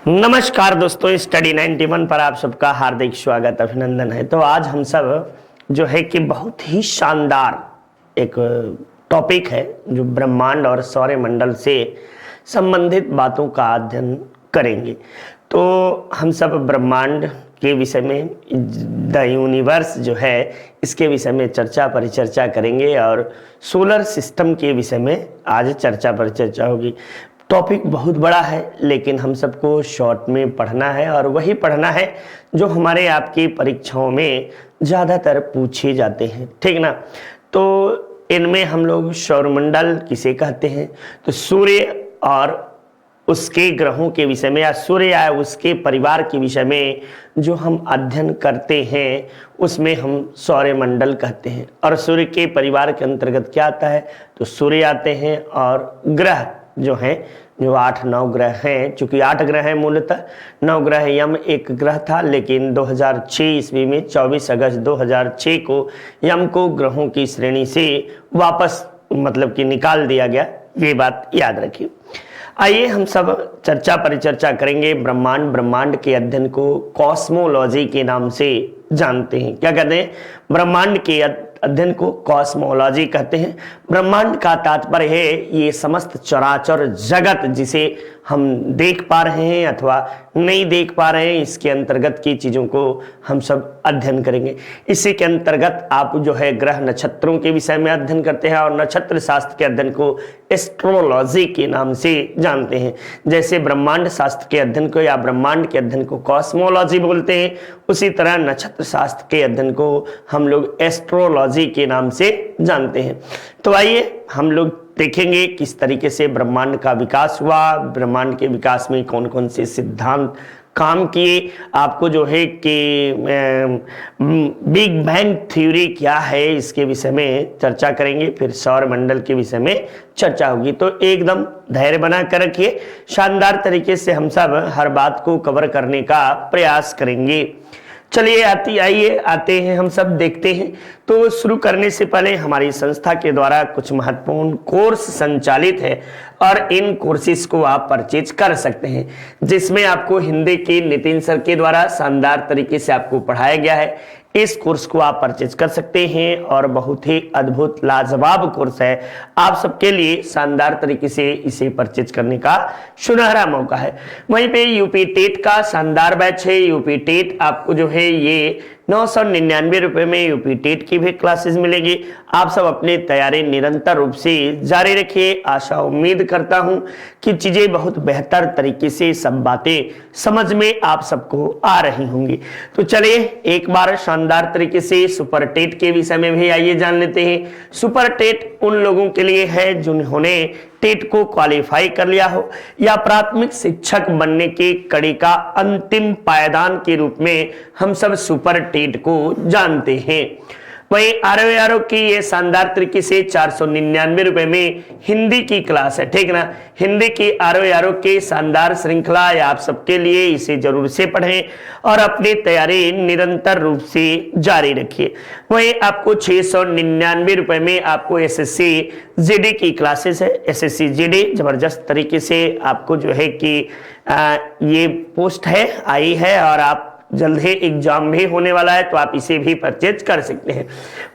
नमस्कार दोस्तों, स्टडी 91 पर आप सबका हार्दिक स्वागत अभिनंदन है। तो आज हम सब जो है कि बहुत ही शानदार एक टॉपिक है जो ब्रह्मांड और सौरमंडल से संबंधित बातों का अध्ययन करेंगे। तो हम सब ब्रह्मांड के विषय में, द यूनिवर्स जो है इसके विषय में चर्चा परिचर्चा करेंगे और सोलर सिस्टम के विषय में आज चर्चा परिचर्चा होगी। टॉपिक बहुत बड़ा है लेकिन हम सबको शॉर्ट में पढ़ना है और वही पढ़ना है जो हमारे आपकी परीक्षाओं में ज़्यादातर पूछे जाते हैं, ठीक ना। तो इनमें हम लोग सौरमंडल किसे कहते हैं, तो सूर्य और उसके ग्रहों के विषय में या सूर्य या उसके परिवार के विषय में जो हम अध्ययन करते हैं उसमें हम सौरमंडल कहते हैं। और सूर्य के परिवार के अंतर्गत क्या आता है, तो सूर्य आते हैं और ग्रह जो हैं, जो 8-9 ग्रह हैं, चूंकि 8 ग्रह हैं मूलतः, 9 ग्रह, यम एक ग्रह था लेकिन 2006 ईस्वी में 24 अगस्त 2006 को यम को ग्रहों की श्रेणी से वापस मतलब कि निकाल दिया गया, ये बात याद रखिए। आइए हम सब चर्चा परिचर्चा करेंगे। ब्रह्मांड के अध्ययन को कॉस्मोलॉजी के नाम से जानते हैं। क्या कहते हैं? ब्रह्मांड के अध्ययन को कॉस्मोलॉजी कहते हैं। ब्रह्मांड का तात्पर्य है ये समस्त चराचर जगत जिसे हम देख पा रहे हैं अथवा नहीं देख पा रहे हैं, इसके अंतर्गत की चीज़ों को हम सब अध्ययन करेंगे। इसी के अंतर्गत आप जो है ग्रह नक्षत्रों के विषय में अध्ययन करते हैं और नक्षत्र शास्त्र के अध्ययन को एस्ट्रोलॉजी के नाम से जानते हैं। जैसे ब्रह्मांड शास्त्र के अध्ययन को या ब्रह्मांड के अध्ययन को कॉस्मोलॉजी बोलते हैं, उसी तरह नक्षत्र शास्त्र के अध्ययन को हम लोग एस्ट्रोलॉजी के नाम से जानते हैं। तो आइए हम लोग देखेंगे किस तरीके से ब्रह्मांड का विकास हुआ, ब्रह्मांड के विकास में कौन कौन से सिद्धांत काम किए। आपको जो है कि बिग बैंग थ्योरी क्या है इसके विषय में चर्चा करेंगे, फिर सौरमंडल के विषय में चर्चा होगी। तो एकदम धैर्य बना कर रखिए, शानदार तरीके से हम सब हर बात को कवर करने का प्रयास करेंगे। चलिए आते हैं हम सब देखते हैं। तो शुरू करने से पहले हमारी संस्था के द्वारा कुछ महत्वपूर्ण कोर्स संचालित है और इन कोर्सेज को आप परचेज कर सकते हैं, जिसमें आपको हिंदी के नितिन सर के द्वारा शानदार तरीके से आपको पढ़ाया गया है। इस कोर्स को आप परचेज कर सकते हैं और बहुत ही अद्भुत लाजवाब कोर्स है। आप सबके लिए शानदार तरीके से इसे परचेज करने का सुनहरा मौका है। वहीं पे यूपी टेट का शानदार बैच है। यूपी टेट आपको जो है ये 999 रुपए में यूपी टेट की भी क्लासेस मिलेगी। आप सब अपनी तैयारी निरंतर रूप से जारी रखिए। आशा उम्मीद करता हूं कि चीजें बहुत बेहतर तरीके से सब बातें समझ में आप सबको आ रही होंगी। तो चलिए एक बार शानदार तरीके से सुपर टेट के विषय में भी आइए जान लेते हैं। सुपर टेट उन लोगों के लिए है जिन्होंने टेट को क्वालिफाई कर लिया हो या प्राथमिक शिक्षक बनने के कड़ी का अंतिम पायदान के रूप में हम सब सुपर टेट को जानते हैं। वहीं आरओ की ये शानदार तरीके से 499 रुपए में हिंदी की क्लास है, ठीक ना। हिंदी की आरओ के शानदार श्रृंखला है आप सबके लिए, इसे जरूर से पढ़ें और अपनी तैयारी निरंतर रूप से जारी रखिए। वहीं आपको 699 रुपए में आपको एसएससी जीडी की क्लासेस है। एसएससी जीडी जबरदस्त तरीके से आपको जो है कि ये पोस्ट है आई है और आप जल्द ही एग्जाम भी होने वाला है, तो आप इसे भी परचेज कर सकते हैं।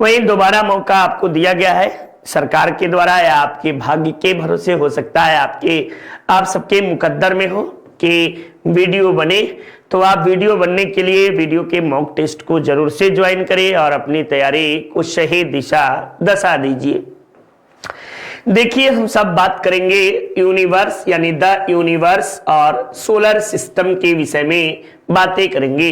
वहीं दोबारा मौका आपको दिया गया है सरकार के द्वारा या आपके भाग्य के भरोसे, हो सकता है आप सबके मुकद्दर में हो कि वीडियो बने। तो आप वीडियो बनने के लिए वीडियो के मॉक टेस्ट को जरूर से ज्वाइन करें और अपनी तैयारी को सही दिशा दशा दीजिए। देखिए हम सब बात करेंगे यूनिवर्स यानी द यूनिवर्स और सोलर सिस्टम के विषय में बातें करेंगे।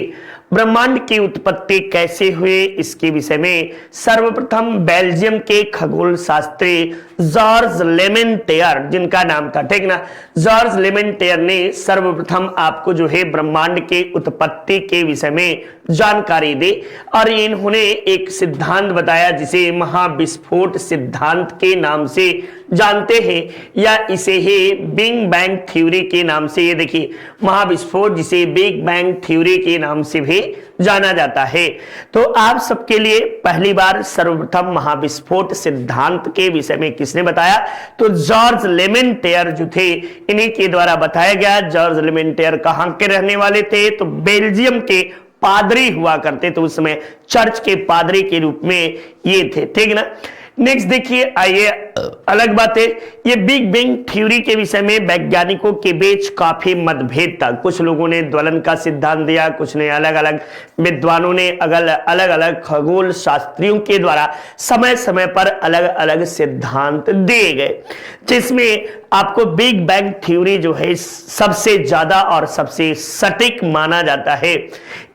ब्रह्मांड की उत्पत्ति कैसे हुई इसके विषय में सर्वप्रथम बेल्जियम के खगोल शास्त्री जॉर्ज लेमेंटेयर, जिनका नाम था, ठीक ना, जॉर्ज लेमेंटेयर ने सर्वप्रथम आपको जो है ब्रह्मांड के उत्पत्ति के विषय में जानकारी दी और इन्होंने एक सिद्धांत बताया जिसे महाविस्फोट सिद्धांत के नाम से जानते हैं, या इसे ही बिग बैंग थ्योरी के नाम से, ये देखिए महाविस्फोट जिसे बिग बैंग थ्योरी के नाम से भी जाना जाता है। तो आप सबके लिए पहली बार सर्वप्रथम महाविस्फोट सिद्धांत के विषय में किसने बताया? तो जॉर्ज लेमेंटेयर जो थे, इन्हीं के द्वारा बताया गया। जॉर्ज लेमेंटेयर कहां के रहने वाले थे? तो बेल्जियम के पादरी हुआ करते, तो उस समय चर्च के पादरी के रूप में ये थे, ठीक ना। नेक्स्ट देखिए, आइए अलग बात है, ये बिग बैंग थ्योरी के विषय में वैज्ञानिकों के बीच काफी मतभेद था। कुछ लोगों ने ज्वलन का सिद्धांत दिया, कुछ ने अलग अलग विद्वानों ने अलग अलग खगोल शास्त्रियों के द्वारा समय समय पर अलग अलग सिद्धांत दिए गए, जिसमें आपको बिग बैंग थ्योरी जो है सबसे ज्यादा और सबसे सटीक माना जाता है।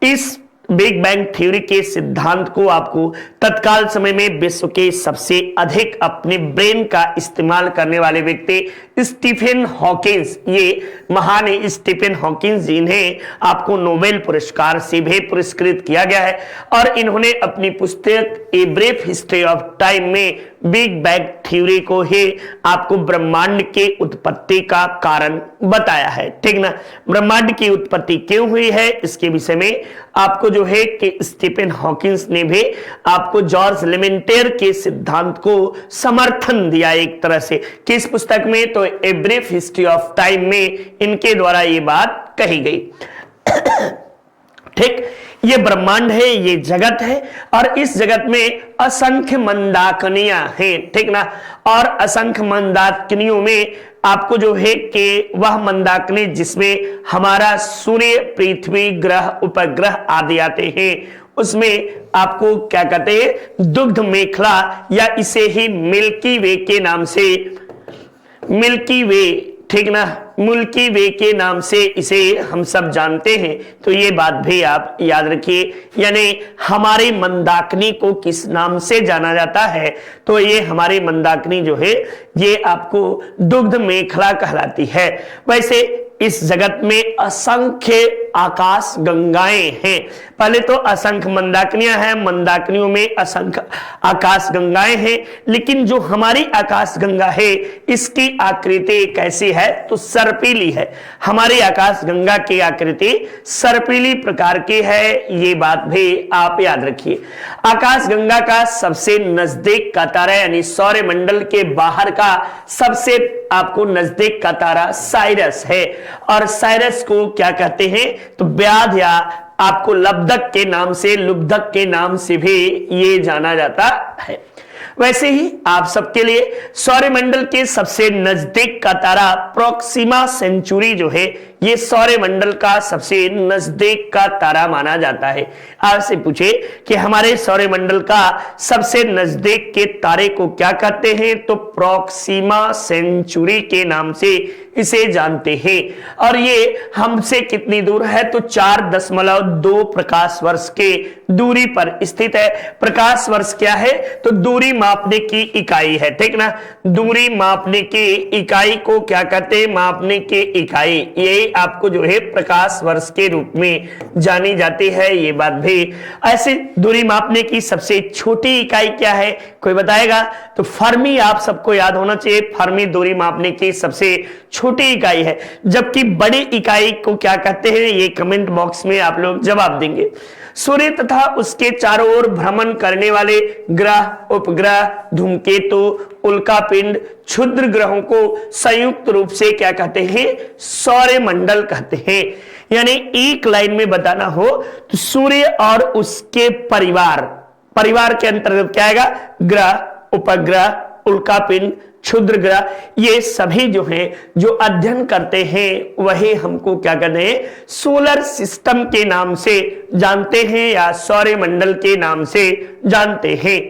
इस बिग बैंग थ्योरी के सिद्धांत को आपको तत्काल समय में विश्व के सबसे अधिक अपने ब्रेन का इस्तेमाल करने वाले व्यक्ति स्टीफन हॉकिंस, ये महान स्टीफन हॉकिंस, जिन्हें आपको नोबेल पुरस्कार से भी पुरस्कृत किया गया है, और इन्होंने अपनी पुस्तक a brief history of time में बिग बैंग थ्योरी को ही आपको ब्रह्मांड के उत्पत्ति का कारण बताया है, ठीक ना। ब्रह्मांड की उत्पत्ति क्यों हुई है इसके विषय में आपको जो है कि स्टीफन हॉकिंस ने भी आपको जॉर्ज लेमेंटेयर के सिद्धांत को समर्थन दिया एक तरह से। किस पुस्तक में? तो a brief history of time में इनके द्वारा ये बात कही गई। ठीक, ये ब्रह्मांड है, ये जगत है, और इस जगत में असंख्य मंदाकिनियां हैं, ठीक ना। और असंख्य मंदाकिनियों में आपको जो है कि वह मंदाकिनी जिसमें हमारा सूर्य, पृथ्वी, ग्रह, उपग्रह आदि आते हैं, उसमें आपको क्या कहते हैं? दुग्ध मेखला, या इसे ही मिल्की वे के नाम से, मिल्की वे, ठीक ना, मिल्की वे के नाम से इसे हम सब जानते हैं। तो ये बात भी आप याद रखिए, यानी हमारे मंदाकिनी को किस नाम से जाना जाता है? तो ये हमारी मंदाकिनी जो है ये आपको दुग्ध मेखला कहलाती है। वैसे इस जगत में असंख्य आकाश गंगाएं हैं। पहले तो असंख्य मंदाकिनियां हैं, मंदाकिनियों में असंख्य आकाश गंगाएं हैं, लेकिन जो हमारी आकाश गंगा है इसकी आकृति कैसी है? तो सर्पिली है। हमारी आकाश गंगा की आकृति सर्पिली प्रकार की है, ये बात भी आप याद रखिए। आकाश गंगा का सबसे नजदीक का तारा, यानी सौर मंडल के बाहर का सबसे आपको नजदीक का तारा साइरस है, और साइरस को क्या कहते हैं? तो व्याध, या आपको लब्धक के नाम से, लुब्धक के नाम से भी ये जाना जाता है। वैसे ही आप सबके लिए सौरमंडल के सबसे नजदीक का तारा प्रोक्सिमा सेंचुरी जो है, ये सौरमंडल का सबसे नजदीक का तारा माना जाता है। आपसे पूछे कि हमारे सौरमंडल का सबसे नजदीक के तारे को क्या कहते हैं? तो प्रोक्सिमा सेंचुरी के नाम से इसे जानते हैं। और ये हमसे कितनी दूर है? तो 4.2 प्रकाश वर्ष के दूरी पर स्थित है। प्रकाश वर्ष क्या है? तो दूरी मापने की इकाई है, ठीक ना। दूरी मापने की इकाई को क्या कहते हैं? मापने की इकाई, ये आपको जो है प्रकाश वर्ष के रूप में जानी जाती है, ये बात भी। ऐसे दूरी मापने की सबसे छोटी इकाई क्या है? कोई बताएगा? तो फर्मी आप सबको याद होना चाहिए। फर्मी दूरी मापने की सबसे छोटी इकाई है, जबकि बड़ी इकाई को क्या कहते हैं? ये कमेंट बॉक्स में आप लोग जवाब देंगे। सूर्य तथा उसके चारों ओर भ्रमण करने वाले ग्रह, उपग्रह, धूमकेतु, उल्कापिंड, क्षुद्र ग्रहों को संयुक्त रूप से क्या कहते हैं? सौरमंडल कहते हैं। यानी एक लाइन में बताना हो तो सूर्य और उसके परिवार, परिवार के अंतर्गत क्या आएगा? ग्रह, उपग्रह, उल्कापिंड, क्षुद्र ग्रह, ये सभी जो हैं जो अध्ययन करते हैं वही हमको क्या कहते हैं? सोलर सिस्टम के नाम से जानते हैं, या सौरमंडल के नाम से जानते हैं।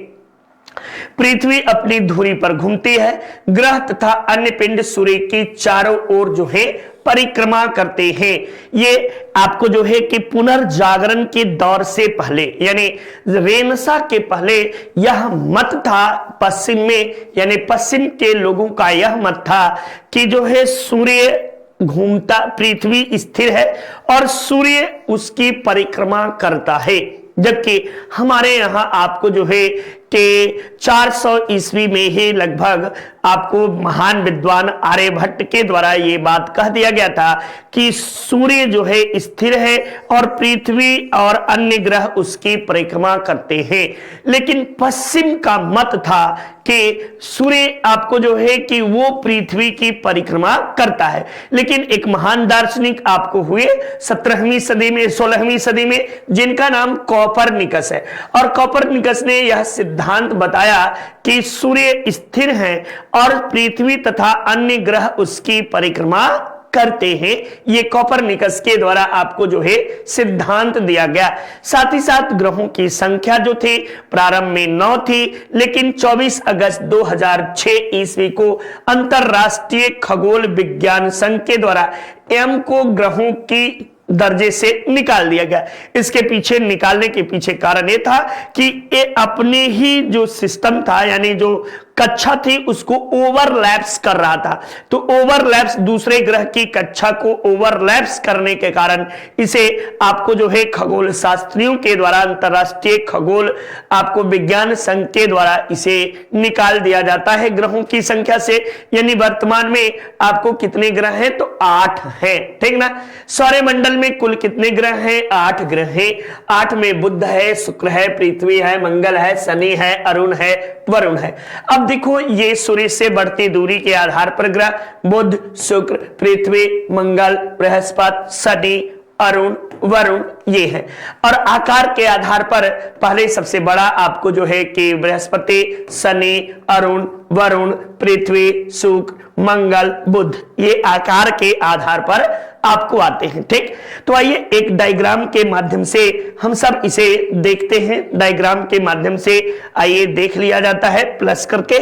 पृथ्वी अपनी धुरी पर घूमती है। ग्रह तथा अन्य पिंड सूर्य की चारों ओर जो है परिक्रमा करते हैं। ये आपको जो है कि पुनर्जागरण के दौर से पहले, यानी रेनेसां के पहले यह मत था पश्चिम में, यानी पश्चिम के लोगों का यह मत था कि जो है सूर्य घूमता, पृथ्वी स्थिर है और सूर्य उसकी परिक्रमा करता है। जबकि हमारे यहां आपको जो है कि 400 ईस्वी में ही लगभग आपको महान विद्वान आर्यभट्ट के द्वारा ये बात कह दिया गया था कि सूर्य जो है स्थिर है और पृथ्वी और अन्य ग्रह उसकी परिक्रमा करते हैं। लेकिन पश्चिम का मत था कि सूर्य आपको जो है कि वो पृथ्वी की परिक्रमा करता है। लेकिन एक महान दार्शनिक आपको हुए 17वीं सदी में, 16वीं सदी में, जिनका नाम कोपरनिकस है। और कोपरनिकस ने यह सिद्धांत बताया कि सूर्य स्थिर है और पृथ्वी तथा अन्य ग्रह उसकी परिक्रमा करते हैं। ये कोपरनिकस के द्वारा आपको जो है सिद्धांत दिया गया। साथ ही साथ ग्रहों की संख्या जो थी प्रारंभ में 9 थी, लेकिन 24 अगस्त 2006 ईस्वी को अंतरराष्ट्रीय खगोल विज्ञान संघ के द्वारा एम को ग्रहों की दर्जे से निकाल दिया गया। इसके पीछे निकालने के पीछे कारण यह था कि ये अपने ही जो सिस्टम था, यानी जो कक्षा थी, उसको ओवरलैप्स कर रहा था। तो ओवरलैप्स, दूसरे ग्रह की कक्षा को ओवरलैप्स करने के कारण इसे आपको जो है खगोल शास्त्रियों के द्वारा, अंतरराष्ट्रीय खगोल आपको विज्ञान संघ के द्वारा इसे निकाल दिया जाता है ग्रहों की संख्या से। यानी वर्तमान में आपको कितने ग्रह हैं? तो 8 हैं, ठीक ना। सौरमंडल में कुल कितने ग्रह हैं? 8 ग्रह हैं। 8 में बुध है, शुक्र है, पृथ्वी है, मंगल है, शनि है, अरुण है, वरुण है। अब देखो, ये सूर्य से बढ़ती दूरी के आधार पर ग्रह बुध, शुक्र, पृथ्वी, मंगल, बृहस्पति, शनि, अरुण, वरुण ये है। और आकार के आधार पर पहले सबसे बड़ा आपको जो है कि बृहस्पति, शनि, अरुण, वरुण, पृथ्वी, शुक्र, मंगल, बुध, ये आकार के आधार पर आपको आते हैं, ठीक। तो आइए एक डायग्राम के माध्यम से हम सब इसे देखते हैं। डायग्राम के माध्यम से आइए देख लिया जाता है प्लस करके।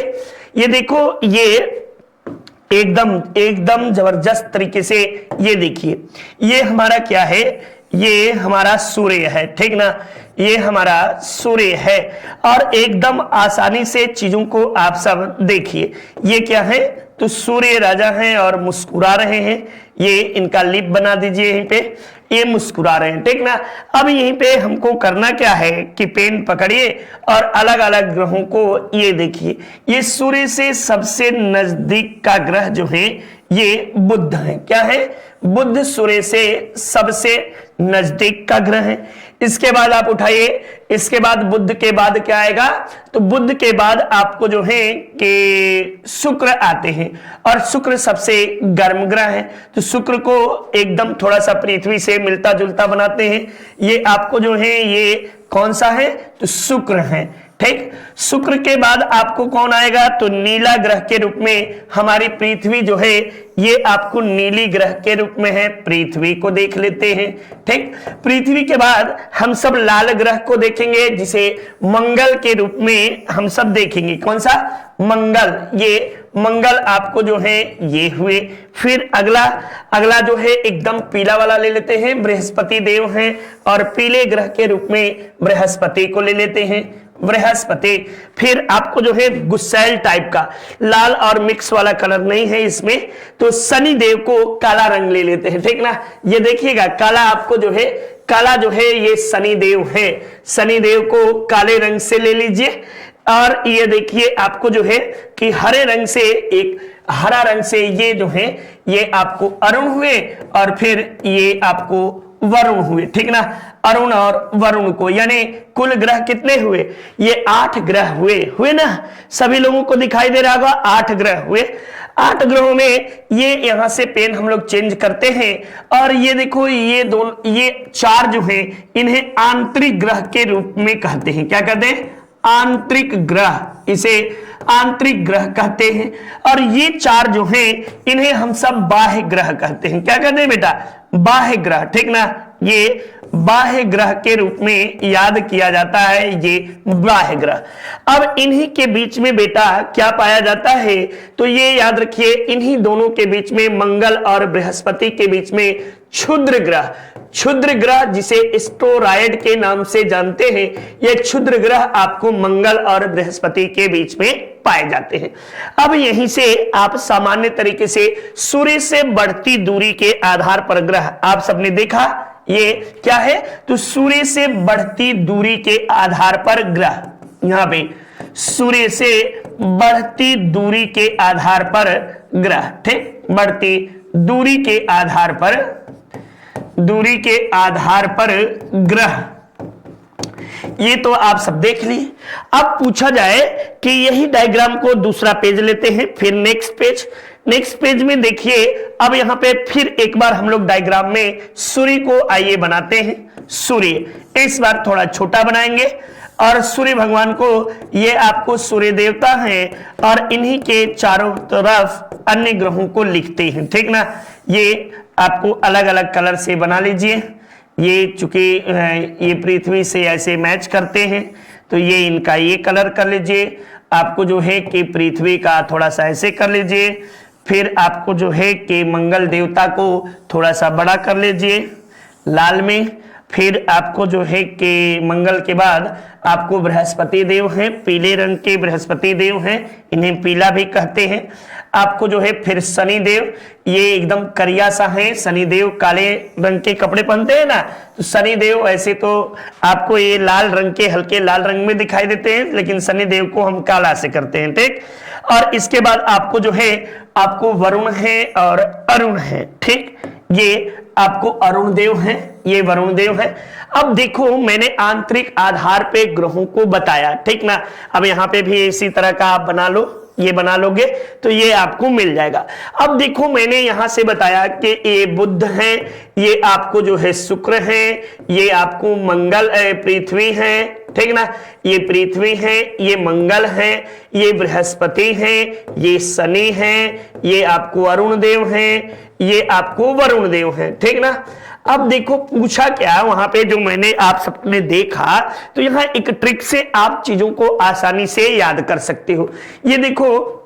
ये देखो, ये एकदम जबरदस्त तरीके से ये देखिए, ये हमारा क्या है? ये हमारा सूर्य है, ठीक ना। ये हमारा सूर्य है और एकदम आसानी से चीजों को आप सब देखिए। ये क्या है? तो सूर्य राजा हैं और मुस्कुरा रहे हैं। ये इनका लिप बना दीजिए यहीं पे, ये मुस्कुरा रहे हैं, ठीक ना। अब यहीं पे हमको करना क्या है कि पेन पकड़िए और अलग अलग ग्रहों को ये देखिए। ये सूर्य से सबसे नजदीक का ग्रह जो है ये बुध है। क्या है? बुध सूर्य से सबसे नजदीक का ग्रह है। इसके बाद आप उठाइए, इसके बाद बुध के बाद क्या आएगा? तो बुध के बाद आपको जो है कि शुक्र आते हैं और शुक्र सबसे गर्म ग्रह है। तो शुक्र को एकदम थोड़ा सा पृथ्वी से मिलता जुलता बनाते हैं। ये आपको जो है ये कौन सा है? तो शुक्र है, ठीक। शुक्र के बाद आपको कौन आएगा? तो नीला ग्रह के रूप में हमारी पृथ्वी जो है ये आपको नीली ग्रह के रूप में है। पृथ्वी को देख लेते हैं, ठीक। पृथ्वी के बाद हम सब लाल ग्रह को देखेंगे, जिसे मंगल के रूप में हम सब देखेंगे। कौन सा? मंगल। ये मंगल आपको जो है ये हुए। फिर अगला जो है एकदम पीला वाला ले लेते हैं, बृहस्पति देव हैं और पीले ग्रह के रूप में बृहस्पति को ले लेते हैं, बृहस्पति। फिर आपको जो है गुस्सैल टाइप का, लाल और मिक्स वाला कलर नहीं है इसमें, तो शनि देव को काला रंग ले लेते हैं, ठीक ना। ये देखिएगा, काला आपको जो है, काला जो है ये शनि देव है। शनि देव को काले रंग से ले लीजिए। और ये देखिए आपको जो है कि हरे रंग से, एक हरा रंग से ये जो है ये आपको अरुण हुए और फिर ये आपको वरुण हुए, ठीक ना। अरुण और वरुण को, यानी कुल ग्रह कितने हुए? ये 8 ग्रह हुए ना। सभी लोगों को दिखाई दे रहा होगा, 8 ग्रह हुए। 8 ग्रहों में ये यहां से पेन हम लोग चेंज करते हैं और ये देखो, ये 4 जो हैं इन्हें आंतरिक ग्रह के रूप में कहते हैं। क्या कहते हैं? आंतरिक ग्रह, इसे आंतरिक ग्रह कहते हैं। और ये 4 जो हैं इन्हें हम सब बाह्य ग्रह कहते हैं। क्या कहते हैं बेटा? बाह्य ग्रह, ठीक ना। ये बाह्य ग्रह के रूप में याद किया जाता है, ये बाह्य ग्रह। अब इन्हीं के बीच में बेटा क्या पाया जाता है? तो ये याद रखिए, इन्हीं दोनों के बीच में, मंगल और बृहस्पति के बीच में क्षुद्र ग्रह जिसे एस्टेरॉयड के नाम से जानते हैं, ये क्षुद्र ग्रह आपको मंगल और बृहस्पति के बीच में पाए जाते हैं। अब यहीं से आप सामान्य तरीके से सूर्य से बढ़ती दूरी के आधार पर ग्रह आप सबने देखा, ये क्या है? तो सूर्य से बढ़ती दूरी के आधार पर ग्रह, यहां पे सूर्य से बढ़ती दूरी के आधार पर ग्रह, ठीक, बढ़ती दूरी के आधार पर ग्रह, ये तो आप सब देख लिए। अब पूछा जाए कि यही डायग्राम को दूसरा पेज लेते हैं, फिर नेक्स्ट पेज में देखिए। अब यहां पे फिर एक बार हम लोग डायग्राम में सूर्य को आइए बनाते हैं। सूर्य इस बार थोड़ा छोटा बनाएंगे और सूर्य भगवान को, ये आपको सूर्य देवता हैं और इन्हीं के चारों तरफ अन्य ग्रहों को लिखते हैं, ठीक ना। ये आपको अलग अलग कलर से बना लीजिए। ये चूंकि ये पृथ्वी से ऐसे मैच करते हैं तो ये इनका ये कलर कर लीजिए। आपको जो है कि पृथ्वी का थोड़ा सा ऐसे कर लीजिए। फिर आपको जो है कि मंगल देवता को थोड़ा सा बड़ा कर लीजिए लाल में। फिर आपको जो है कि मंगल के बाद आपको बृहस्पति देव हैं, पीले रंग के बृहस्पति देव हैं, इन्हें पीला भी कहते हैं। आपको जो है फिर शनि देव, ये एकदम करिया सा है। शनि देव काले रंग के कपड़े पहनते हैं ना, तो शनि देव ऐसे तो आपको ये लाल रंग के, हल्के लाल रंग में दिखाई देते हैं, लेकिन शनि देव को हम काला से करते हैं, ठीक। और इसके बाद आपको जो है, आपको वरुण है और अरुण है, ठीक। ये आपको अरुण देव हैं, ये वरुण देव है। अब देखो मैंने आंतरिक आधार पे ग्रहों को बताया, ठीक ना। अब यहां पे भी इसी तरह का आप बना लो, ये बना लोगे तो ये आपको मिल जाएगा। अब देखो मैंने यहां से बताया कि ये बुध है, ये आपको जो है शुक्र है, ये आपको मंगल पृथ्वी है, ठीक ना। ये पृथ्वी है, ये मंगल है, ये बृहस्पति है, ये शनि है, ये आपको अरुण देव है, ये आपको वरुण देव है, ठीक ना। अब देखो पूछा क्या वहां पे, जो मैंने आप सबने देखा, तो यहां एक ट्रिक से आप चीजों को आसानी से याद कर सकते हो। ये देखो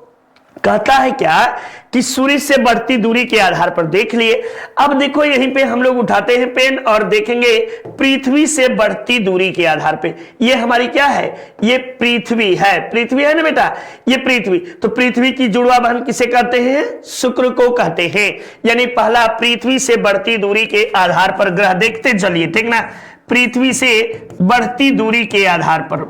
कहता है क्या कि सूर्य से बढ़ती दूरी के आधार पर, देख लिए। अब देखो यहीं पे हम लोग उठाते हैं पेन और देखेंगे पृथ्वी से बढ़ती दूरी के आधार पे, ये हमारी क्या है, ये पृथ्वी है ना बेटा, ये पृथ्वी। तो पृथ्वी की जुड़वा बहन किसे कहते हैं, शुक्र को कहते हैं। यानी पहला पृथ्वी से बढ़ती दूरी के आधार पर ग्रह देखते चलिए, ठीक ना। पृथ्वी से बढ़ती दूरी के आधार पर,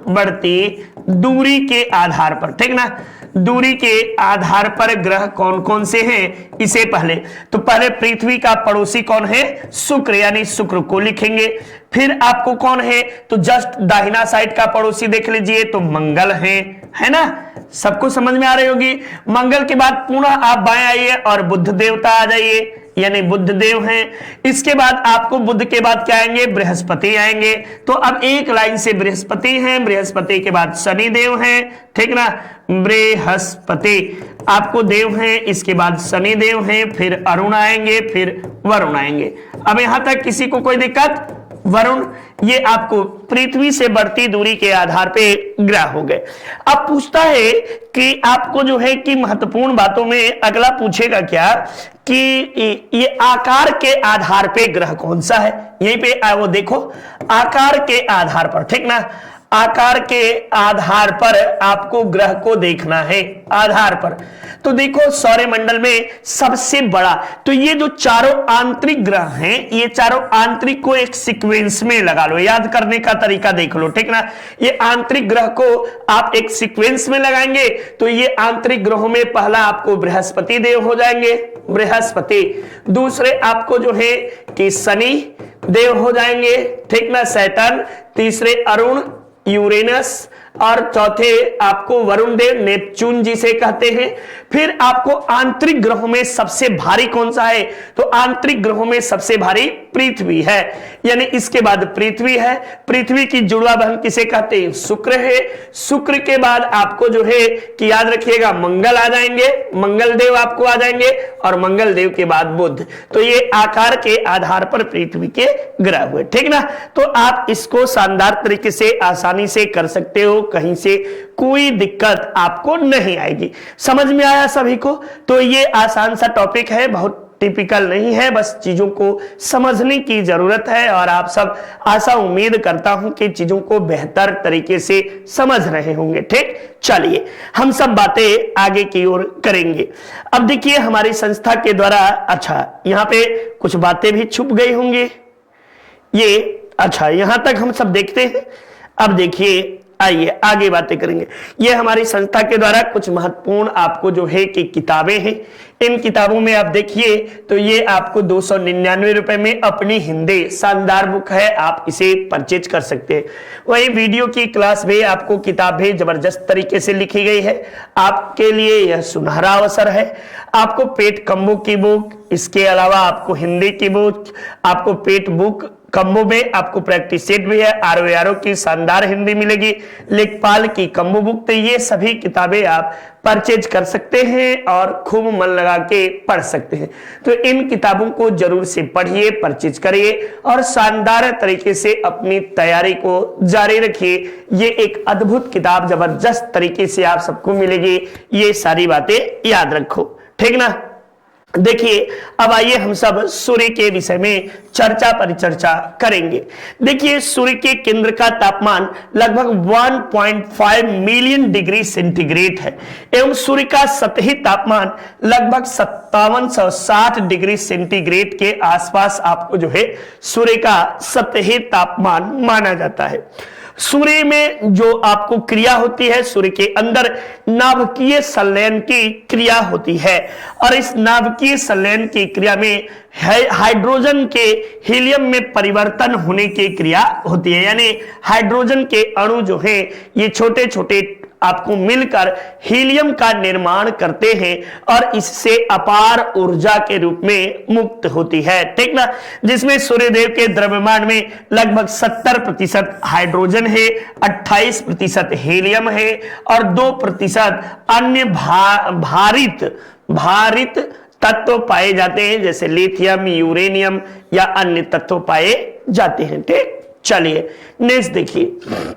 ठीक ना, दूरी के आधार पर ग्रह कौन कौन से हैं, इसे पहले पृथ्वी का पड़ोसी कौन है, शुक्र, यानी शुक्र को लिखेंगे। फिर आपको कौन है, तो जस्ट दाहिना साइड का पड़ोसी देख लीजिए, तो मंगल है ना। सबको समझ में आ रही होगी। मंगल के बाद पुनः आप बाएं आइए और बुध देवता आ जाइए, यानी बुध देव हैं। इसके बाद आपको बुध के बाद क्या आएंगे, बृहस्पति आएंगे। तो अब एक लाइन से बृहस्पति हैं, बृहस्पति के बाद शनि देव हैं, ठीक ना। बृहस्पति आपको देव हैं, इसके बाद शनि देव हैं, फिर अरुण आएंगे, फिर वरुण आएंगे। अब यहां तक किसी को कोई दिक्कत, वरुण ये आपको पृथ्वी से बढ़ती दूरी के आधार पे ग्रह हो गए। अब पूछता है कि आपको जो है कि महत्वपूर्ण बातों में अगला पूछेगा क्या कि ये आकार के आधार पे ग्रह कौन सा है। यहीं पे वो देखो आकार के आधार पर, ठीक ना, आकार के आधार पर आपको ग्रह को देखना है, आधार पर। तो देखो सौरमंडल में सबसे बड़ा, तो ये जो चारों आंतरिक ग्रह हैं, ये चारों आंतरिक को एक सीक्वेंस में लगा लो, याद करने का तरीका देख लो, ठीक ना। ये आंतरिक ग्रह को आप एक सीक्वेंस में लगाएंगे तो ये आंतरिक ग्रहों में पहला आपको बृहस्पति देव हो जाएंगे, बृहस्पति। दूसरे आपको जो है कि शनि देव हो जाएंगे, ठीक ना, सैटर्न। तीसरे अरुण, यूरेनस, और चौथे आपको वरुण देव, नेपच्यून जिसे कहते हैं। फिर आपको आंतरिक ग्रहों में सबसे भारी कौन सा है, तो आंतरिक ग्रहों में सबसे भारी पृथ्वी है, यानी इसके बाद पृथ्वी है। पृथ्वी की जुड़वा बहन किसे कहते हैं, शुक्र है। शुक्र के बाद आपको जो है कि याद रखिएगा मंगल आ जाएंगे, मंगल देव आपको आ जाएंगे, और मंगल देव के बाद बुध। तो ये आकार के आधार पर पृथ्वी के ग्रह हुए, ठीक ना। तो आप इसको शानदार तरीके से आसानी से कर सकते हो, कहीं से कोई दिक्कत आपको नहीं आएगी। समझ में आया सभी को। तो ये आसान सा टॉपिक है, बहुत टिपिकल नहीं है, बस चीजों को समझने की जरूरत है। और आप सब आशा उम्मीद करता हूं कि चीजों को बेहतर तरीके से समझ रहे होंगे, ठीक। चलिए हम सब बातें आगे की ओर करेंगे। अब देखिए हमारी संस्था के द्वारा, अच्छा यहां पे कुछ बातें भी छुप गई होंगी, ये अच्छा यहां तक हम सब देखते हैं। अब देखिए आइए आगे बातें करेंगे। ये हमारी संस्था के द्वारा कुछ महत्वपूर्ण आपको जो है कि किताबें हैं। इन किताबों में आप देखिए तो ये आपको 299 रुपए में अपनी हिंदी शानदार बुक है, आप इसे परचेज कर सकते हैं। वही वीडियो की क्लास में आपको किताबें जबरदस्त तरीके से लिखी गई है, आपके लिए यह सुनहरा अवसर है। आपको पेट कम्बो की बुक, इसके अलावा आपको हिंदी की बुक, आपको पेट बुक कम्बो में आपको प्रैक्टिस सेट भी है, आरओ की शानदार हिंदी मिलेगी, लेखपाल की कम्बो बुक। तो ये सभी किताबें आप परचेज कर सकते हैं और खूब मन लगा के पढ़ सकते हैं। तो इन किताबों को जरूर से पढ़िए, परचेज करिए और शानदार तरीके से अपनी तैयारी को जारी रखिए। ये एक अद्भुत किताब जबरदस्त तरीके से आप सबको मिलेगी, ये सारी बातें याद रखो, ठीक ना। देखिए अब आइए हम सब सूर्य के विषय में चर्चा परिचर्चा करेंगे। देखिए सूर्य के केंद्र का तापमान लगभग 1.5 मिलियन डिग्री सेंटीग्रेड है एवं सूर्य का सतही तापमान लगभग 5760 डिग्री सेंटीग्रेड के आसपास आपको जो है सूर्य का सतही तापमान माना जाता है। सूर्य में जो आपको क्रिया होती है, सूर्य के अंदर नाभिकीय संलयन की क्रिया होती है और इस नाभिकीय संलयन की क्रिया में हाइड्रोजन के हीलियम में परिवर्तन होने की क्रिया होती है। यानी हाइड्रोजन के अणु जो हैं ये छोटे छोटे आपको मिलकर हीलियम का निर्माण करते हैं और इससे अपार ऊर्जा के रूप में मुक्त होती है, ठीक ना। जिसमें सूर्यदेव के द्रव्यमान में लगभग 70% हाइड्रोजन है, 28% हीलियम है और 2% अन्य भारित तत्व पाए जाते हैं, जैसे लिथियम, यूरेनियम या अन्य तत्व पाए जाते हैं, ठीक। चलिए नेक्स्ट देखिए।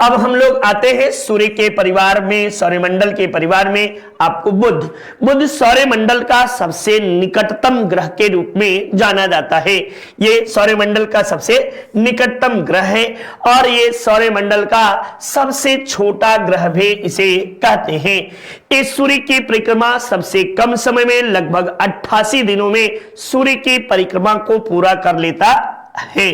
अब हम लोग आते हैं सूर्य के परिवार में, सौरमंडल के परिवार में आपको बुध सौरमंडल का सबसे निकटतम ग्रह के रूप में जाना जाता है। ये सौरमंडल का सबसे निकटतम ग्रह है और ये सौरमंडल का सबसे छोटा ग्रह भी इसे कहते हैं। इस सूर्य की परिक्रमा सबसे कम समय में लगभग 88 दिनों में सूर्य की परिक्रमा को पूरा कर लेता है।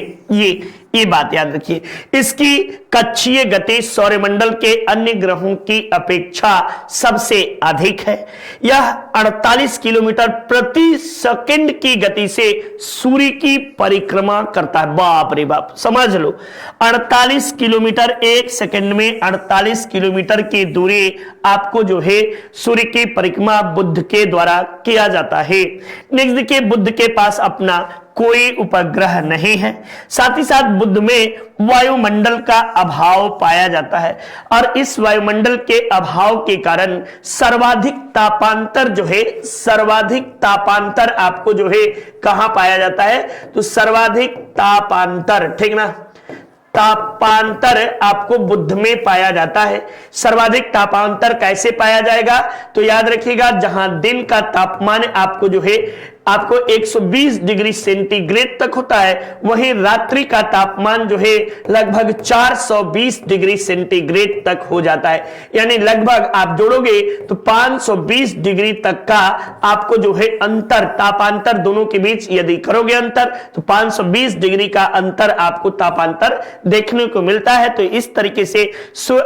ये बात याद रखिए। इसकी कक्षीय गति सौरमंडल के अन्य ग्रहों की अपेक्षा सबसे अधिक है। यह 48 किलोमीटर प्रति सेकंड की गति से सूर्य की परिक्रमा करता है। बाप रे बाप, समझ लो 48 किलोमीटर एक सेकंड में 48 किलोमीटर की दूरी आपको जो है सूर्य की परिक्रमा बुध के द्वारा किया जाता है। नेक्स्ट देखिए, बुध के पास अपना कोई उपग्रह नहीं है। साथ ही साथ बुध में वायुमंडल का अभाव पाया जाता है और इस वायुमंडल के अभाव के कारण सर्वाधिक तापांतर आपको जो है कहां पाया जाता है, तो सर्वाधिक तापांतर, ठीक ना, तापांतर आपको बुध में पाया जाता है। सर्वाधिक तापांतर कैसे पाया जाएगा, तो याद रखिएगा जहां दिन का तापमान आपको जो है आपको 120 डिग्री सेंटीग्रेड तक होता है, वहीं रात्रि का तापमान जो है लगभग 420 डिग्री सेंटीग्रेड तक हो जाता है। यानी लगभग आप जोड़ोगे तो 520 डिग्री तक का आपको जो है अंतर, तापांतर दोनों के बीच यदि करोगे अंतर तो 520 डिग्री का अंतर आपको तापांतर देखने को मिलता है। तो इस तरीके से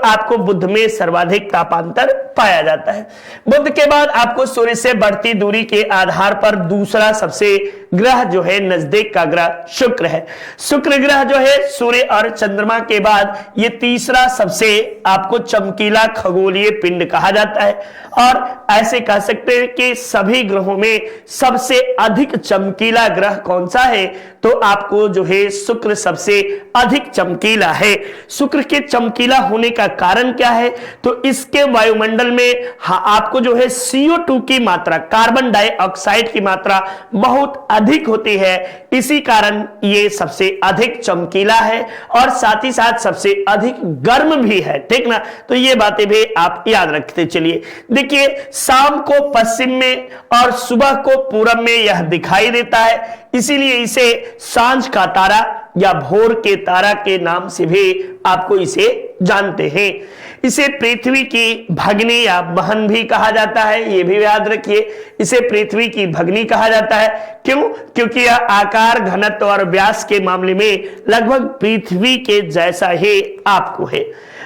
आपको बुध में सर्वाधिक तापांतर पाया जाता है। बुध के बाद आपको सूर्य से बढ़ती दूरी के आधार पर दूसरा सबसे ग्रह जो है नजदीक का ग्रह शुक्र है। शुक्र ग्रह जो है सूर्य और चंद्रमा के बाद ये तीसरा सबसे आपको चमकीला खगोलीय पिंड कहा जाता है और ऐसे कह सकते हैं कि सभी ग्रहों में सबसे अधिक चमकीला ग्रह कौन सा है, तो आपको जो है शुक्र सबसे अधिक चमकीला है। शुक्र के चमकीला होने का कारण क्या है, तो इसके वायुमंडल में आपको जो है CO2 की मात्रा, कार्बन डाइऑक्साइड की मात्रा बहुत अधिक होती है, इसी कारण ये सबसे अधिक चमकीला है और साथ ही साथ सबसे अधिक गर्म भी है, ठीक ना। तो ये बातें भी आप याद रखते चलिए। देखिए शाम को पश्चिम में और सुबह को पूरब में यह दिखाई देता है, इसीलिए इसे सांझ का तारा या भोर के तारा के नाम से भी आपको इसे जानते हैं। इसे पृथ्वी की भगनी या बहन भी कहा जाता है, ये भी याद रखिए, इसे पृथ्वी की भगनी कहा जाता है। क्यों? क्योंकि यह आकार, घनत्व और व्यास के मामले में लगभग पृथ्वी के जैसा ही आपको है।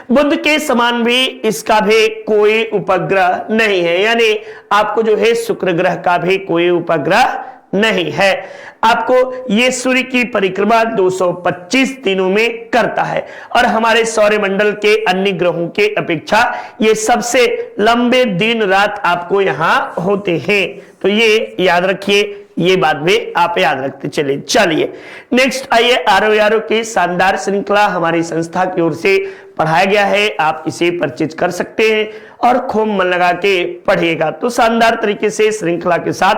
बुध के समान भी इसका भी कोई उपग्रह नहीं है, यानी आपको जो है शुक्र ग्रह का भी कोई उपग्रह नहीं है। आपको ये सूर्य की परिक्रमा 225 दिनों में करता है और हमारे सौरमंडल के अन्य ग्रहों के अपेक्षा ये सबसे लंबे दिन रात आपको यहां होते हैं। तो ये याद रखिए, ये बात भी आप याद रखते चलिए। चलिए नेक्स्ट आइए, आरो की शानदार श्रृंखला हमारी संस्था की ओर से पढ़ाया गया है, आप इसे परचेज कर सकते हैं और खूब मन लगा के पढ़िएगा। तो शानदार तरीके से श्रृंखला के साथ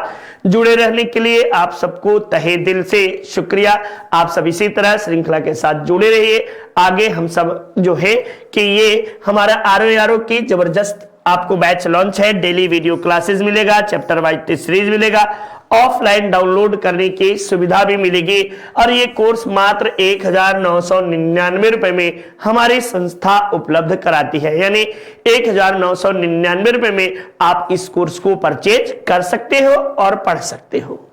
जुड़े रहने के लिए आप सबको तहे दिल से शुक्रिया। आप सब इसी तरह श्रृंखला के साथ जुड़े रहिए। आगे हम सब जो है कि ये हमारा आरो की जबरदस्त आपको बैच लॉन्च है, डेली वीडियो क्लासेस मिलेगा, चैप्टर वाइज टेस्ट सीरीज मिलेगा, ऑफलाइन डाउनलोड करने की सुविधा भी मिलेगी और ये कोर्स मात्र 1999 रुपए में हमारी संस्था उपलब्ध कराती है, यानी 1999 रुपए में आप इस कोर्स को परचेज कर सकते हो और पढ़ सकते हो।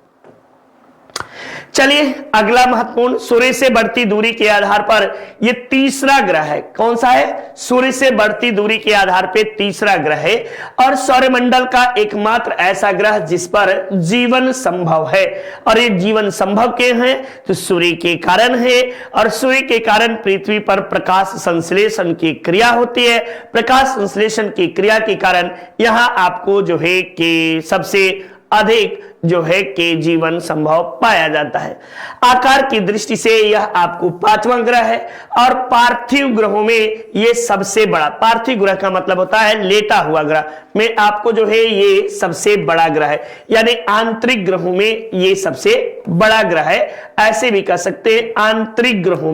चलिए अगला महत्वपूर्ण, सूर्य से बढ़ती दूरी के आधार पर यह तीसरा ग्रह है। कौन सा है? सूर्य से बढ़ती दूरी के आधार पर तीसरा ग्रह है और सौरमंडल का एकमात्र ऐसा ग्रह जिस पर जीवन संभव है। और ये जीवन संभव क्यों है? तो सूर्य के कारण है और सूर्य के कारण पृथ्वी पर प्रकाश संश्लेषण की क्रिया होती है। प्रकाश संश्लेषण की क्रिया के कारण यहां आपको जो है कि सबसे अधिक जो है कि जीवन संभव पाया जाता है। आकार की दृष्टि से यह आपको पांचवां ग्रह है और पार्थिव ग्रहों में यह सबसे बड़ा, पार्थिव ग्रह का मतलब होता है लेटा हुआ ग्रह में आपको जो है ये सबसे बड़ा ग्रह है, यानी आंतरिक ग्रहों में ये सबसे बड़ा ग्रह है। ऐसे भी कह सकते हैं आंतरिक ग्रहों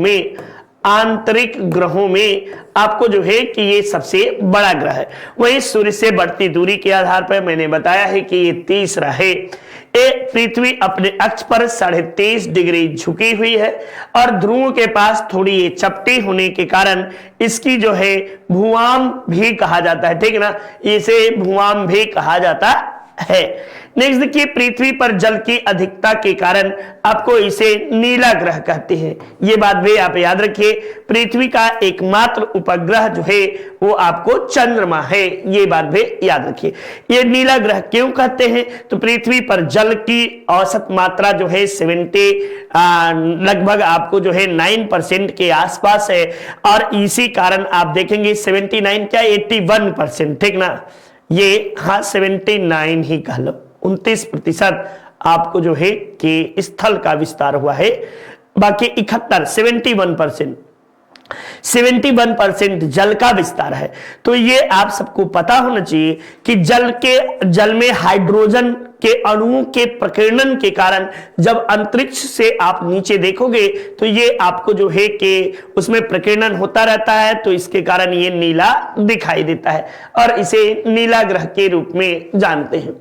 में आपको जो है कि ये सबसे बड़ा ग्रह है। वहीं सूर्य से बढ़ती दूरी के आधार पर मैंने बताया है कि ये तीसरा है। पृथ्वी अपने अक्ष पर 23.5 डिग्री झुकी हुई है और ध्रुवों के पास थोड़ी ये चपटी होने के कारण इसकी जो है भूआम भी कहा जाता है, ठीक है ना, इसे भूआम भी कहा जाता है। नेक्स्ट देखिए, पृथ्वी पर जल की अधिकता के कारण आपको इसे नीला ग्रह कहते हैं। ये बात भी आप याद रखिए। पृथ्वी का एकमात्र उपग्रह जो है वो आपको चंद्रमा है, ये बात भी याद रखिए। ये नीला ग्रह क्यों कहते हैं? तो पृथ्वी पर जल की औसत मात्रा जो है 70 लगभग आपको जो है 9% के आसपास है और इसी कारण आप देखेंगे 79 क्या 81%, ठीक ना, ये हाँ 79 ही कह लो, 29% आपको जो है कि स्थल का विस्तार हुआ है, बाकी 71% जल का विस्तार है। तो ये आप सबको पता होना चाहिए कि जल में हाइड्रोजन के अणुओं के प्रकीर्णन के कारण जब अंतरिक्ष से आप नीचे देखोगे तो ये आपको जो है कि उसमें प्रकीर्णन होता रहता है, तो इसके कारण ये नीला दिखाई देता है और इसे नीला ग्रह के रूप में जानते हैं।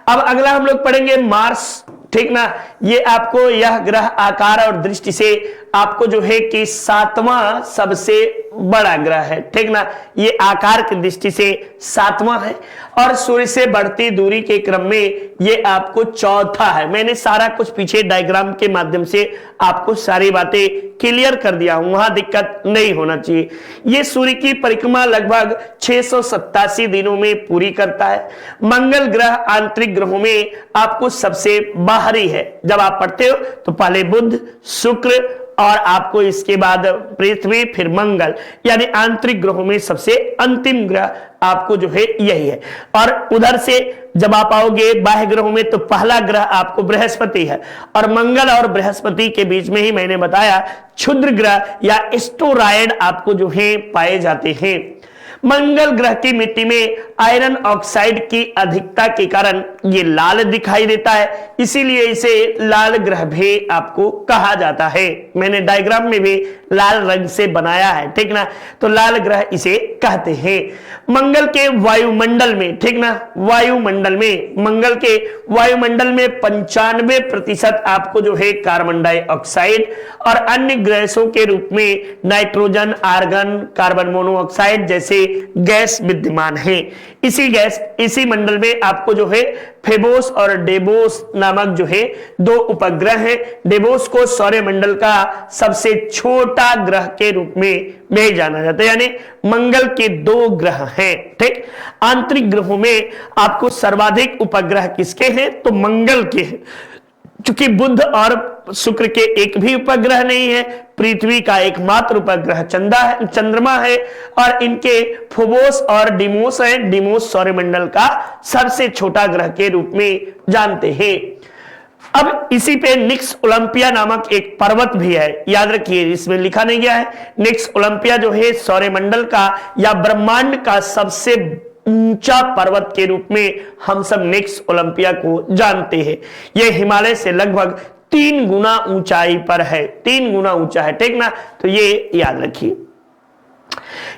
अब अगला हम लोग पढ़ेंगे मार्स, ठीक ना। ये आपको यह ग्रह आकार और दृष्टि से आपको जो है कि 7वां सबसे बड़ा ग्रह है, ठीक ना। ये आकार की दृष्टि से 7वां है और सूर्य से बढ़ती दूरी के क्रम में ये आपको चौथा है। मैंने सारा कुछ पीछे डायग्राम के माध्यम से आपको सारी बातें क्लियर कर दिया हूं, वहां दिक्कत नहीं होना चाहिए। ये सूर्य की परिक्रमा लगभग 687 दिनों में पूरी करता है। मंगल ग्रह आंतरिक ग्रहों में आपको सबसे बाहरी है। जब आप पढ़ते हो तो पहले बुध, शुक्र और आपको इसके बाद पृथ्वी, फिर मंगल, यानी आंतरिक ग्रहों में सबसे अंतिम ग्रह आपको जो है यही है। और उधर से जब आप आओगे बाह्य ग्रहों में तो पहला ग्रह आपको बृहस्पति है और मंगल और बृहस्पति के बीच में ही मैंने बताया क्षुद्र ग्रह या एस्टेरॉयड आपको जो है पाए जाते हैं। मंगल ग्रह की मिट्टी में आयरन ऑक्साइड की अधिकता के कारण ये लाल दिखाई देता है, इसीलिए इसे लाल ग्रह भी आपको कहा जाता है। मैंने डायग्राम में भी लाल रंग से बनाया है, ठीक ना, तो लाल ग्रह इसे कहते हैं। मंगल के वायुमंडल में, ठीक ना, वायुमंडल में, मंगल के वायुमंडल में 95% आपको जो है कार्बन डाइऑक्साइड और अन्य गैसों के रूप में नाइट्रोजन, आर्गन, कार्बन मोनोऑक्साइड जैसे गैस विद्यमान है। इसी मंडल में आपको जो है फेबोस और डेबोस नामक जो है दो उपग्रह हैं। डेबोस को सौर मंडल का सबसे छोटा ग्रह के रूप में भी जाना जाता है, यानी मंगल के दो ग्रह हैं। ठीक, आंतरिक ग्रहों में आपको सर्वाधिक उपग्रह किसके हैं? तो मंगल के हैं। चूंकि बुध और शुक्र के एक भी उपग्रह नहीं है, पृथ्वी का एकमात्र उपग्रह चंद्रमा है और इनके फोबोस और डिमोस है। डिमोस सौरमंडल का सबसे छोटा ग्रह के रूप में जानते हैं। अब इसी पे निक्स ओलंपिया नामक एक पर्वत भी है, याद रखिए, इसमें लिखा नहीं गया है। निक्स ओलंपिया जो है सौरमंडल का या ब्रह्मांड का सबसे ऊंचा पर्वत के रूप में हम सब निक्स ओलंपिया को जानते हैं। यह हिमालय से लगभग 3 गुना ऊंचाई पर है, 3 गुना ऊंचा है। ठीक ना, तो ये याद रखिए।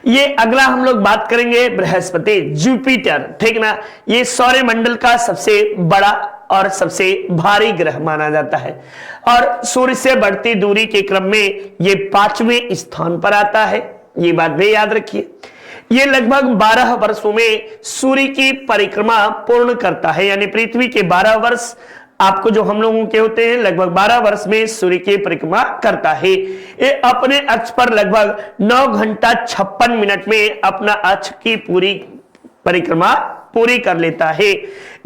ये अगला हम लोग बात करेंगे बृहस्पति, जुपिटर। ठीक ना, ये सौरमंडल का सबसे बड़ा और सबसे भारी ग्रह माना जाता है और सूर्य से बढ़ती दूरी के क्रम में ये 5वें स्थान पर आता है। ये बात भी याद रखिए। ये लगभग 12 वर्षों में सूर्य की परिक्रमा पूर्ण करता है, यानी पृथ्वी के 12 वर्ष आपको जो हम लोगों के होते हैं, लगभग 12 वर्ष में सूर्य की परिक्रमा करता है। ये अपने अक्ष पर लगभग 9 घंटा 56 मिनट में अपना अक्ष की पूरी परिक्रमा पूरी कर लेता है।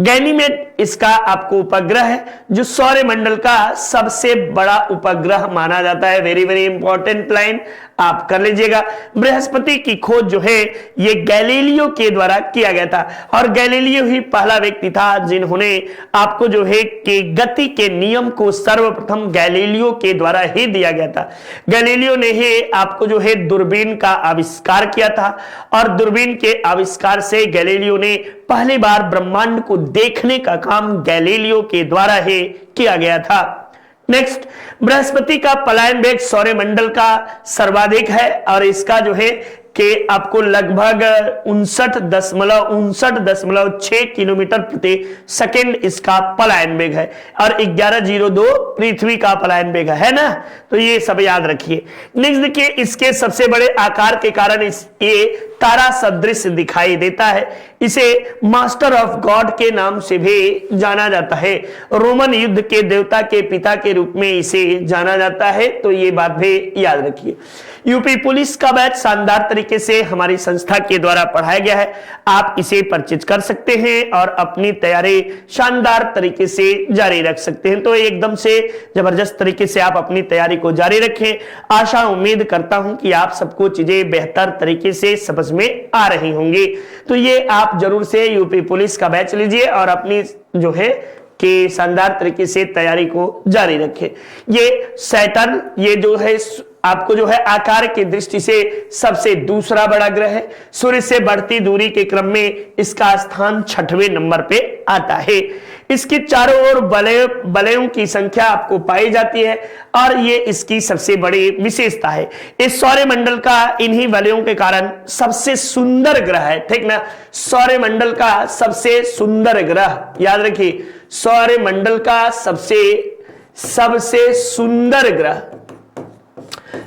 गैनीमेड इसका आपको उपग्रह है जो सौरमंडल का सबसे बड़ा उपग्रह माना जाता है। वेरी वेरी इंपॉर्टेंट लाइन आप कर लीजिएगा। बृहस्पति की खोज जो है ये गैलीलियो के द्वारा किया गया था और गैलीलियो ही पहला व्यक्ति था जिन्होंने आपको जो है कि गति के नियम को सर्वप्रथम गैलीलियो के द्वारा ही दिया गया था। गैलीलियो ने ही आपको जो है दूरबीन का आविष्कार किया था और दूरबीन के आविष्कार से गैलीलियो ने पहली बार ब्रह्मांड को देखने का काम गैलीलियो के द्वारा ही किया गया था। नेक्स्ट, बृहस्पति का पलायन वेग सौरमंडल का सर्वाधिक है और इसका जो है कि आपको लगभग 59.6 किलोमीटर प्रति सेकेंड इसका पलायन वेग है और 1102 पृथ्वी का पलायन वेग है ना, तो ये सब याद रखिए। नेक्स्ट देखिए, इसके सबसे बड़े आकार के कारण ये तारा सदृश दिखाई देता है। इसे मास्टर ऑफ गॉड के नाम से भी जाना जाता है। रोमन युद्ध के देवता के पिता के रूप में इसे जाना जाता है, तो ये बात भी याद रखिए। यूपी पुलिस का बैच शानदार तरीके से हमारी संस्था के द्वारा पढ़ाया गया है, आप इसे परचेज कर सकते हैं और अपनी तैयारी शानदार तरीके से जारी रख सकते हैं। तो एकदम से जबरदस्त तरीके से आप अपनी तैयारी को जारी रखें। आशा उम्मीद करता हूं कि आप सबको चीजें बेहतर तरीके से समझ में आ रही होंगी। तो ये आप जरूर से यूपी पुलिस का बैच लीजिए और अपनी जो है कि शानदार तरीके से तैयारी को जारी रखें। ये सैटर्न ये जो है आपको जो है आकार की दृष्टि से सबसे दूसरा बड़ा ग्रह है। सूर्य से बढ़ती दूरी के क्रम में इसका स्थान 6वें नंबर पे आता है। इसकी चारों ओर वलयों की संख्या आपको पाई जाती है और ये इसकी सबसे बड़ी विशेषता है। इस सौरमंडल का इन्हीं वलयों के कारण सबसे सुंदर ग्रह है। ठीक ना, सौरमंडल का सबसे सुंदर ग्रह याद रखिए, सौरमंडल का सबसे सुंदर ग्रह,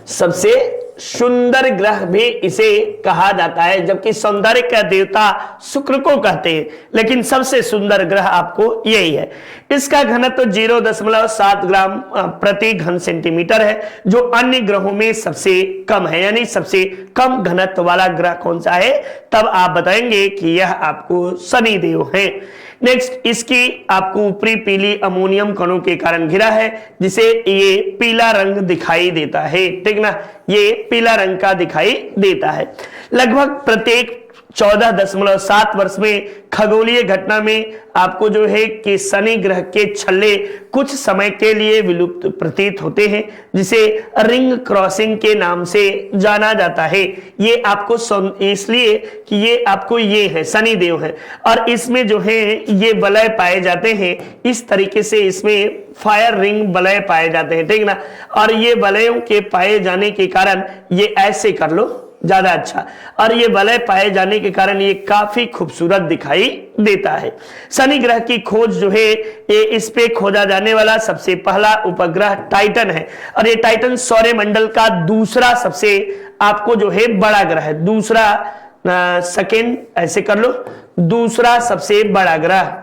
सबसे सुंदर ग्रह भी इसे कहा जाता है, जबकि सौंदर्य का देवता शुक्र को कहते हैं, लेकिन सबसे सुंदर ग्रह आपको यही है। इसका घनत्व 0.7 ग्राम प्रति घन सेंटीमीटर है, जो अन्य ग्रहों में सबसे कम है। यानी सबसे कम घनत्व वाला ग्रह कौन सा है, तब आप बताएंगे कि यह आपको शनिदेव है। नेक्स्ट, इसकी आपको ऊपरी पीली अमोनियम कणों के कारण घिरा है, जिसे ये पीला रंग दिखाई देता है। ठीक ना, ये पीला रंग का दिखाई देता है। लगभग प्रत्येक 14.7 वर्ष में खगोलीय घटना में आपको जो है कि शनि ग्रह के छल्ले कुछ समय के लिए विलुप्त प्रतीत होते हैं, जिसे रिंग क्रॉसिंग के नाम से जाना जाता है। ये आपको इसलिए कि ये आपको ये है शनिदेव है और इसमें जो है ये वलय पाए जाते हैं। इस तरीके से इसमें फायर रिंग वलय पाए जाते हैं। ठीक ना, और ये वलयों के पाए जाने के कारण ये ऐसे कर लो ज्यादा अच्छा, और ये वलय पाए जाने के कारण ये काफी खूबसूरत दिखाई देता है। शनि ग्रह की खोज जो है ये इस पे खोजा जाने वाला सबसे पहला उपग्रह टाइटन है और ये टाइटन सौरमंडल का दूसरा सबसे आपको जो है बड़ा ग्रह है, दूसरा सेकेंड ऐसे कर लो, दूसरा सबसे बड़ा ग्रह,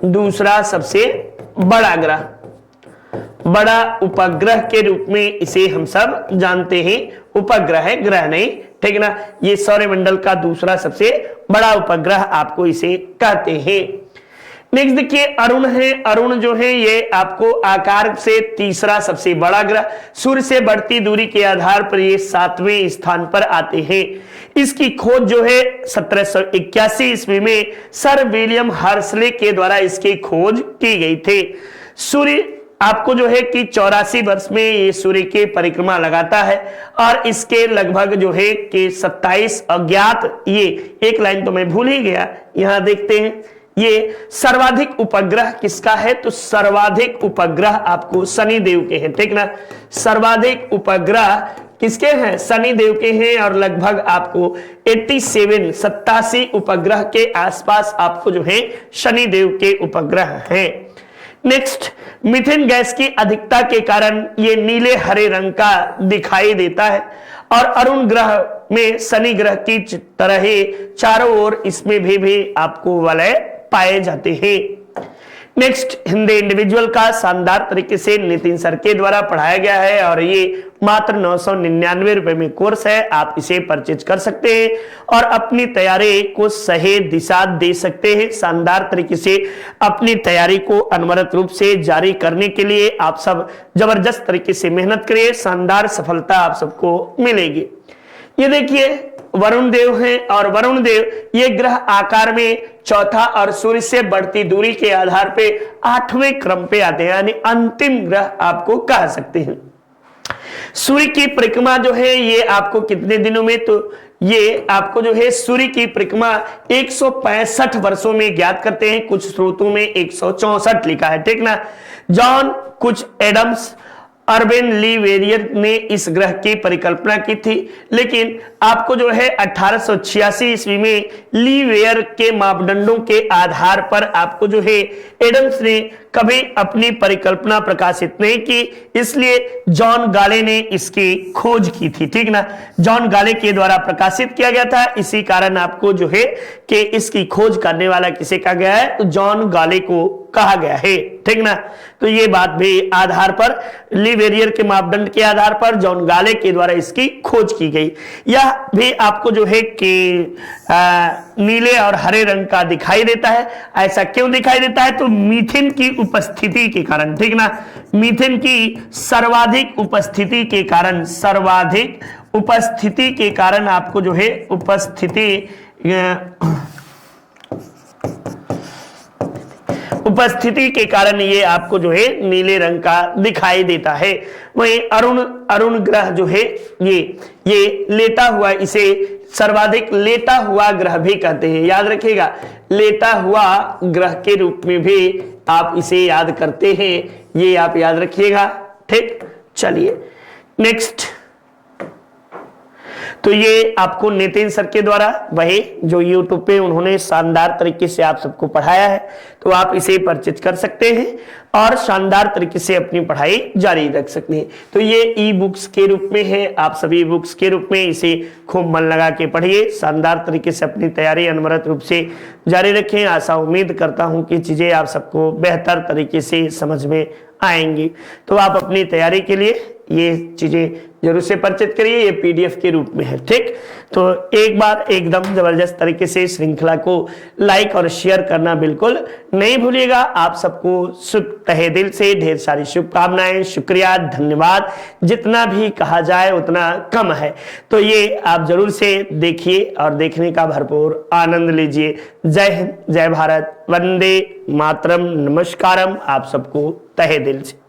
दूसरा सबसे बड़ा ग्रह, बड़ा उपग्रह के रूप में इसे हम सब जानते हैं। उपग्रह है, ग्रह नहीं, ठीक है ना। ये सौरमंडल का दूसरा सबसे बड़ा उपग्रह आपको इसे कहते हैं। नेक्स्ट देखिए अरुण है। अरुण जो है ये आपको आकार से तीसरा सबसे बड़ा ग्रह, सूर्य से बढ़ती दूरी के आधार पर ये 7वें स्थान पर आते हैं। इसकी खोज जो है 1781 ईस्वी में सर विलियम हर्शले के द्वारा इसकी खोज की गई थी। सूर्य आपको जो है कि 84 वर्ष में ये सूर्य की परिक्रमा लगाता है और इसके लगभग जो है कि 27 अज्ञात, ये एक लाइन तो मैं भूल ही गया, यहां देखते हैं ये सर्वाधिक उपग्रह किसका है, तो सर्वाधिक उपग्रह आपको शनिदेव के हैं, ठीक ना। सर्वाधिक उपग्रह किसके हैं, शनिदेव के हैं और लगभग आपको 87 उपग्रह के आसपास आपको जो है शनिदेव के उपग्रह हैं। नेक्स्ट, मीथेन गैस की अधिकता के कारण ये नीले हरे रंग का दिखाई देता है और अरुण ग्रह में शनि ग्रह की तरह ही चारों ओर इसमें भी आपको वलय पाए जाते हैं। नेक्स्ट, हिंदी इंडिविजुअल का शानदार तरीके से नितिन सर के द्वारा पढ़ाया गया है और ये मात्र 999 रुपए में कोर्स है। आप इसे परचेज कर सकते हैं और अपनी तैयारी को सही दिशा दे सकते हैं। शानदार तरीके से अपनी तैयारी को अनवरत रूप से जारी करने के लिए आप सब जबरदस्त तरीके से मेहनत करिए, शानदार सफलता आप सबको मिलेगी। ये देखिए वरुण देव हैं और वरुण देव ये ग्रह आकार में चौथा और सूर्य से बढ़ती दूरी के आधार पे 8वें क्रम पे आते हैं, यानी अंतिम ग्रह आपको कह सकते हैं। सूर्य की परिक्रमा जो है ये आपको कितने दिनों में, तो ये आपको जो है सूर्य की परिक्रमा 165 वर्षों में ज्ञात करते हैं। कुछ स्रोतों में 164 लिखा है, ठीक ना। जॉन कुछ एडम्स अर्बेन ली वेरियर ने इस ग्रह की परिकल्पना की थी, लेकिन आपको जो है 1886 ईस्वी में ली वेयर के मापदंडों के आधार पर आपको जो है एडम्स ने कभी अपनी परिकल्पना प्रकाशित नहीं की, इसलिए जॉन गाले ने इसकी खोज की थी, ठीक ना। जॉन गाले के द्वारा प्रकाशित किया गया था, इसी कारण आपको जो है कि इसकी खोज करने वाला किसे कहा गया है, तो जॉन गाले को कहा गया है, ठीक ना। तो ये बात भी आधार पर ली वेरियर के मापदंड के आधार पर जॉन गाले के द्वारा इसकी खोज की गई। यह भी आपको जो है कि नीले और हरे रंग का दिखाई देता है। ऐसा क्यों दिखाई देता है, तो मीथेन की उपस्थिति के कारण, ठीक ना। मीथेन की सर्वाधिक उपस्थिति के कारण, सर्वाधिक उपस्थिति के कारण आपको जो है उपस्थिति के कारण ये आपको जो है नीले रंग का दिखाई देता है। वहीं अरुण ग्रह जो है ये लेटा हुआ, इसे सर्वाधिक लेटा हुआ ग्रह भी कहते हैं, याद रखिएगा। लेटा हुआ ग्रह के रूप में भी आप इसे याद करते हैं, ये आप याद रखिएगा, ठीक। चलिए नेक्स्ट, तो ये आपको नितिन सर के द्वारा वही जो YouTube पे उन्होंने शानदार तरीके से आप सबको पढ़ाया है, तो आप इसे परचेज कर सकते हैं और शानदार तरीके से अपनी पढ़ाई जारी रख सकते हैं। तो ये ई बुक्स के रूप में है, आप सभी बुक्स के रूप में इसे खूब मन लगा के पढ़िए, शानदार तरीके से अपनी तैयारी अनवरत रूप से जारी रखें। आशा उम्मीद करता हूं कि चीजें आप सबको बेहतर तरीके से समझ में आएंगी। तो आप अपनी तैयारी के लिए ये चीजें जरूर से परचेज करिए, ये PDF के रूप में है, ठीक। तो एक बार एकदम जबरदस्त तरीके से श्रृंखला को लाइक और शेयर करना बिल्कुल नहीं भूलिएगा। आप सबको तहे दिल से ढेर सारी शुभकामनाएं, शुक्रिया, धन्यवाद। जितना भी कहा जाए उतना कम है, तो ये आप जरूर से देखिए और देखने का भरपूर आनंद लीजिए। जय हिंद, जय भारत, वंदे मातरम, नमस्कारम आप सबको तहे दिल से।